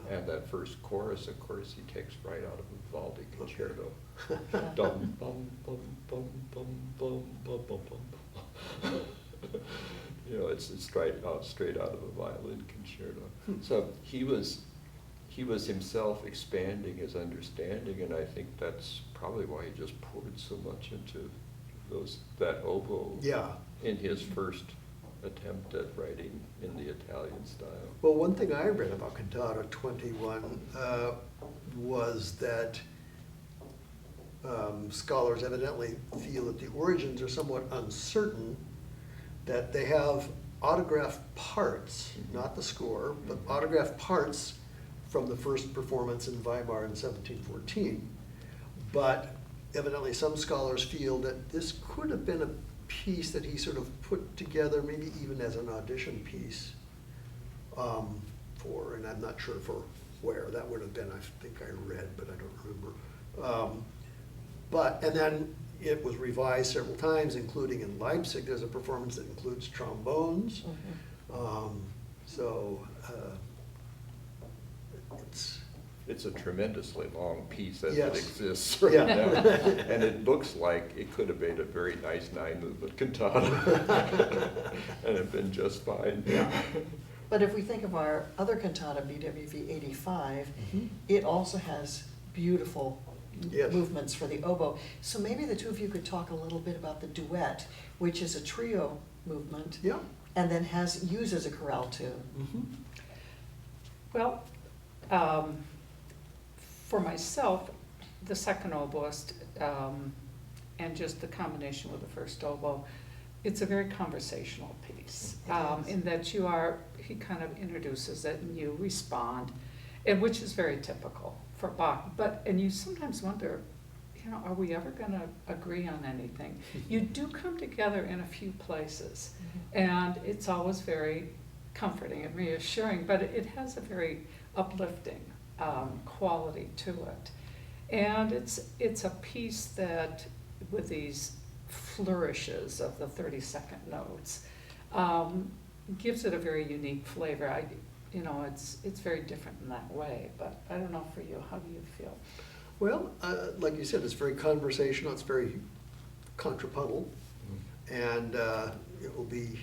And that first chorus, of course, he takes right out of a Vivaldi concerto. Dum bum bum bum bum bum bum bum bum. You know, it's straight out of a violin concerto. So he was himself expanding his understanding, and I think that's probably why he just poured so much into that oboe in his first attempt at writing in the Italian style. Well, one thing I read about Cantata 21 was that scholars evidently feel that the origins are somewhat uncertain, that they have autographed parts, not the score, but autographed parts from the first performance in Weimar in 1714. But evidently some scholars feel that this could have been a piece that he sort of put together, maybe even as an audition piece and I'm not sure for where that would have been. I think I read, but I don't remember. And then it was revised several times, including in Leipzig. There's a performance that includes trombones. It's a tremendously long piece as Yes. it exists right now. And it looks like it could have made a very nice 9-movement cantata and have been just fine. But if we think of our other cantata, BWV 85, it also has beautiful movements for the oboe. So maybe the two of you could talk a little bit about the duet, which is a trio movement, and then uses a chorale tune. Well, for myself, the second oboist, and just the combination with the first oboe, it's a very conversational piece, in that he kind of introduces it and you respond, and which is very typical for Bach. And you sometimes wonder, are we ever going to agree on anything? You do come together in a few places, and it's always very comforting and reassuring, but it has a very uplifting quality to it. And it's a piece that, with these flourishes of the 32nd notes, gives it a very unique flavor. It's very different in that way, but I don't know for you, how do you feel? Well, like you said, it's very conversational, it's very contrapuntal, and it will be,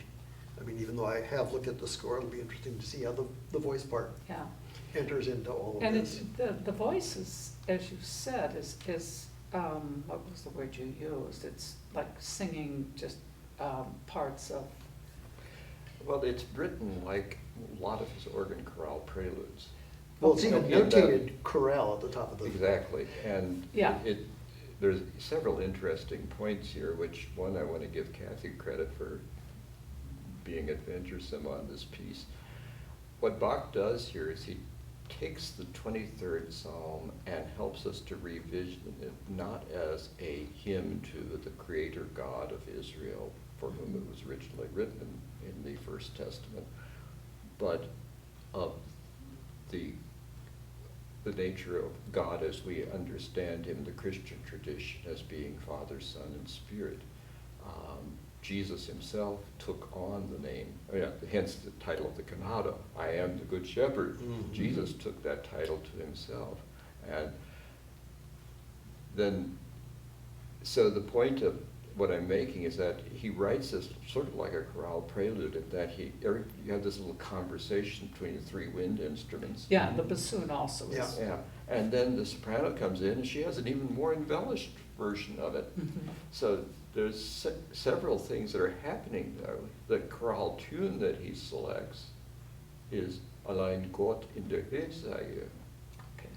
even though I have looked at the score, it'll be interesting to see how the voice part enters into all of this. And the voice is, as you said, is what was the word you used? It's like singing just parts of... Well, it's written like a lot of his organ chorale preludes. Well, it's even notated chorale at the top of the... Exactly, and there's several interesting points here, which one I want to give Kathy credit for being adventuresome on this piece. What Bach does here is he takes the 23rd Psalm and helps us to revision it not as a hymn to the Creator God of Israel, for whom it was originally written in the First Testament, but of the nature of God as we understand him, the Christian tradition, as being Father, Son, and Spirit. Jesus himself took on the name, hence the title of the cantata, I am the Good Shepherd. Mhm. Jesus took that title to himself. And then, so the point of what I'm making is that he writes this sort of like a chorale prelude, in that you have this little conversation between the three wind instruments. Yeah, the bassoon also is. Yeah, and then the soprano comes in, and she has an even more embellished version of it. Mhm. So there's several things that are happening there. The chorale tune that he selects is Allein Gott in der Höhe. Okay.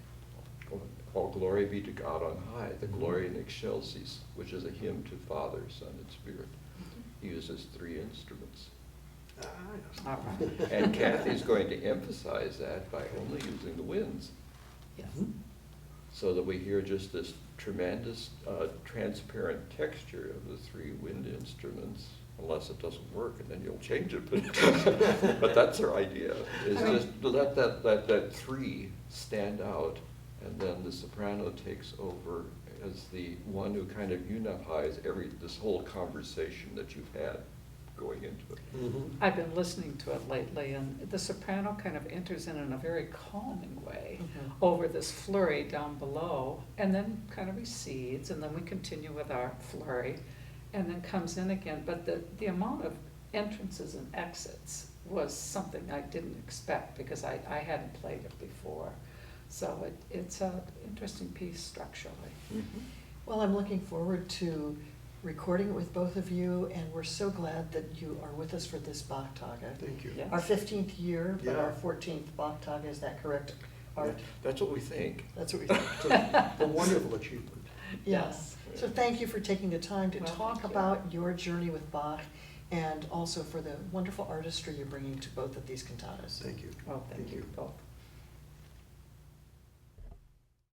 All glory be to God on high, the glory in excelsis, which is a hymn to Father, Son, and Spirit. He uses three instruments. Ah, yes. All right. And Kathy's going to emphasize that by only using the winds, Yes. so that we hear just this tremendous transparent texture of the three wind instruments, unless it doesn't work, and then you'll change it. But that's our idea, is just to let that three stand out, and then the soprano takes over as the one who kind of unifies this whole conversation that you've had going into it. Mhm. I've been listening to it lately, and the soprano kind of enters in a very calming way Mhm. over this flurry down below, and then kind of recedes, and then we continue with our flurry, and then comes in again. But the amount of entrances and exits was something I didn't expect, because I hadn't played it before. So it's an interesting piece structurally. Well, I'm looking forward to recording it with both of you, and we're so glad that you are with us for this Bach Tage. Thank you. Yeah. Our 15th year, but Yeah. our 14th Bach Tage, is that correct, Art? That's what we think. That's what we think. It's a wonderful achievement. Yes. So thank you for taking the time to Well, talk thank you. about your journey with Bach, and also for the wonderful artistry you're bringing to both of these cantatas. Thank you. Well, thank you both.